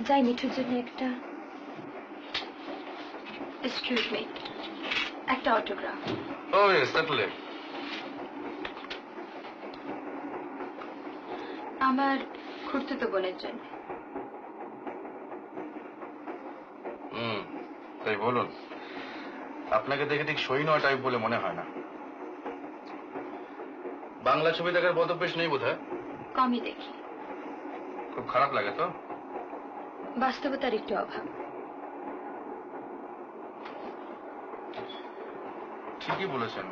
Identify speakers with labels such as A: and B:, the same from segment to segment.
A: যাই মিঠুর জন্য একটা এক্সকিউজ মি, একটা অটোগ্রাফ।
B: ও ইয়েস সার্টেনলি।
A: আমার খুড়তুতো বোনের জন্য।
B: তাই বলুন, আপনাকে দেখে ঠিক সই নয় টাইপ বলে মনে হয় না। বাংলা ছবি দেখার বদভ্যাস নেই বোধহয়।
A: কমই দেখি।
B: খুব খারাপ লাগে তো।
A: বাস্তবতার একটু অভাব।
B: ঠিকই বলেছেন।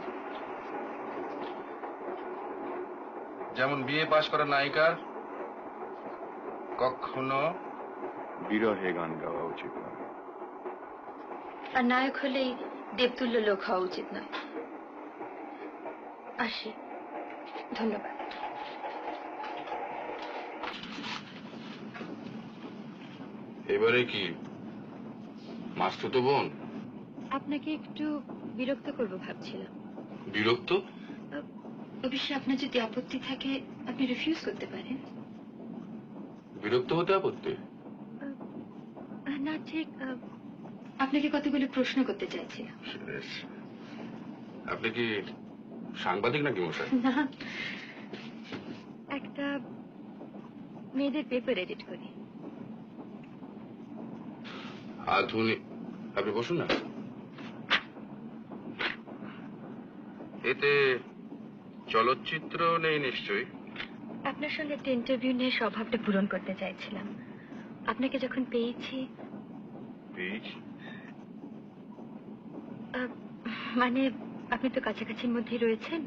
B: যেমন বিএ পাশ করা নায়িকার কখনো বিরহে গান গাওয়া উচিত নয়,
A: আর নায়ক হলেই দেবতুল্য লোক হওয়া উচিত নয়। আসি, ধন্যবাদ।
B: এবারে কি মাস্তুতো বোন?
A: আপনাকে একটু বিরক্ত করব ভাবছিলাম।
B: বিরক্ত?
A: অবশ্যই আপনার যদি আপত্তি থাকে আপনি রিফিউজ করতে পারেন।
B: বিরক্ত হতে আপত্তি?
A: না, ঠিক আপনাকে কতগুলো প্রশ্ন করতে চাইছিলাম।
B: আপনি কি সাংবাদিক নাকি মশাই?
A: না, একটা মেয়েদের পেপার এডিট করি।
B: আধুনিক? আপনি বসুন না। এতে চলচ্চিত্র নেই নিশ্চয়ই?
A: আপনার সঙ্গে একটা ইন্টারভিউ নিয়ে স্বভাবটা পূরণ করতে চাইছিলাম। আপনাকে যখন পেয়েছি, মানে আপনি তো কাছাকাছির মধ্যেই রয়েছেন,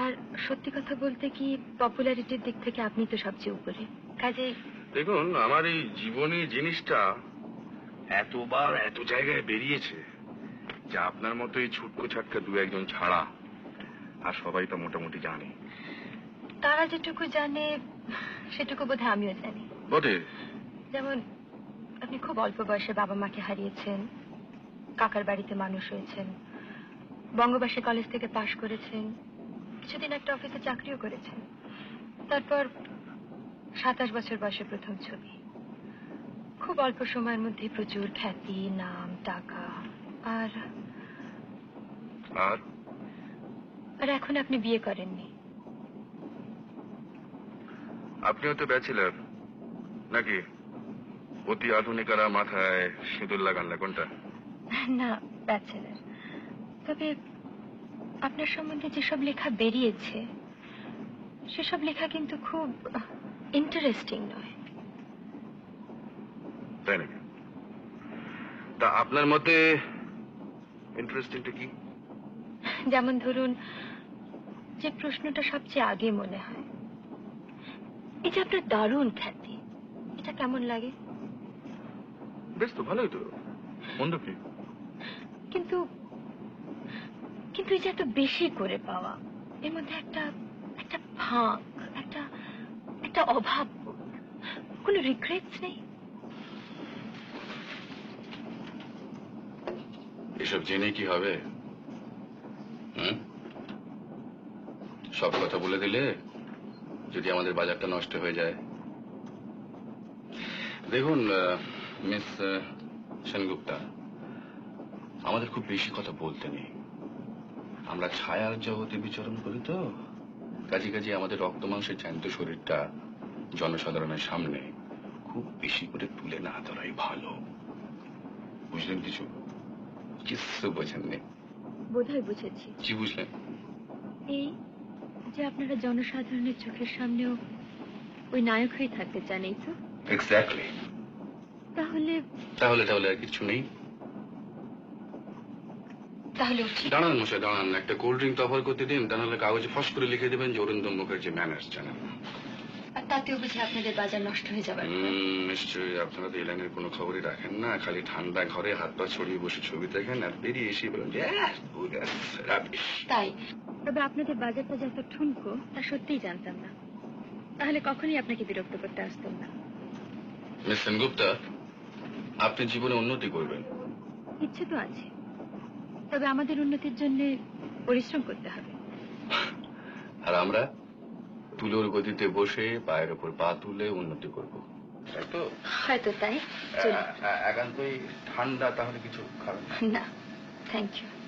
A: আর সত্যি কথা বলতে কি পপুলারিটির দিক থেকে আপনি তো সবচেয়ে উপরে। কাজেই
B: দেখুন, আমার এই জীবনী জিনিসটা এতবার এত জায়গায় বেরিয়েছে যে আপনার মতো এই ছুটকো ছাটকা দু একজন ছাড়া আর সবাই তো মোটামুটি জানে।
A: তারা যেটুকু জানে সেটুকু বোধহয় আমিও জানি।
B: বটে।
A: যেমন আপনি খুব অল্প বয়সে বাবা মাকে হারিয়েছেন, কাকার বাড়িতে মানুষ হয়েছেন, বঙ্গবাসী কলেজ থেকে পাশ করেছেন, কিছুদিন একটা অফিসে চাকরিও করেছেন, তারপর 27 বছর বয়সে প্রথম ছবি, খুব অল্প সময়ের মধ্যে প্রচুর খ্যাতি, নাম, টাকা, আর
B: আর
A: আর এখন আপনি বিয়ে করেননি।
B: আপনিও তো ব্যাচেলার নাকি? অতি আধুনিকারা মাথায় সিঁদুর লাগান না, কোনটা?
A: না, ব্যাচেলার। তবে আপনার সম্বন্ধে যেসব লেখা বেরিয়েছে সেসব লেখা কিন্তু খুব ইন্টারেস্টিং নয়।
B: তাই নাকি? তা আপনার মতে ইন্টারেস্টিংটা কি?
A: যেমন ধরুন, যে প্রশ্নটা সবচেয়ে আগে মনে হয়, এই যে আপনার দারুণ খ্যাতি, এটা কেমন লাগে?
B: বেশ তো, ভালোই তো, মন্দ কি?
A: কিন্তু কিন্তু এই যে এত বেশি করে পাওয়া, এর মধ্যে একটা একটা ফাঁক, একটা একটা অভাব, কোনো রিগ্রেটস নেই?
B: এসব জেনে কি হবে? সব কথা বলে দিলে যদি আমাদের বাজারটা নষ্ট হয়ে যায়। দেখুন মিস সেনগুপ্তা, আমাদের খুব বেশি কথা বলতে নেই। আমরা ছায়ার জগতে বিচরণ করি তো, কাজে কাজে আমাদের রক্ত মাংসের জ্যান্ত শরীরটা জনসাধারণের সামনে খুব বেশি করে তুলে না ধরাই ভালো। বুঝলেন কিছু? কিছু বোঝেননি?
A: বোধহয় বুঝেছি।
B: কি বুঝলেন?
A: এই যে আপনারা জনসাধারণের চোখের সামনেও ওই নায়ক হয়ে থাকতে চান, এই তো?
B: এক্স্যাক্টলি।
A: তাহলে
B: তাহলে তাহলে আর কিছু নেই।
A: তাহলে উঠি।
B: দাঁড়ান মশাই, দাঁড়ান। একটা কোল্ড ড্রিঙ্ক অফার করতে দিন, তা নাহলে কাগজে ফস করে লিখে দেবেন যে অরিন্দম মুখার্জি ম্যানার্স জানেন না।
A: আর তাতেও বুঝি আপনাদের বাজার নষ্ট হয়ে যাবে?
B: নিশ্চয়ই। আপনারা তো এই লাইনের কোনো খবরই রাখেন না, খালি ঠান্ডা ঘরে হাত পা ছড়িয়ে বসে ছবি দেখেন আর বেরিয়ে এসে বলেন যে
A: তাই? তবে আপনাদের বাজারটা যত ঠুনকো তা সত্যিই জানতাম না, তাহলে কখনই আপনাকে বিরক্ত করতে আসতাম না।
B: মিস সেনগুপ্তা, আপনি জীবনে উন্নতি করবেন।
A: ইচ্ছে তো আছে, তবে আমাদের উন্নতির জন্য পরিশ্রম করতে হবে।
B: আর আমরা তুলোর গতিতে বসে পায়ের উপর পা তুলে উন্নতি করব। তাই তো
A: হয়তো তাই। চলি।
B: একান্তই ঠান্ডা, তাহলে কিছু খাবেন না?
A: না, থ্যাংক ইউ।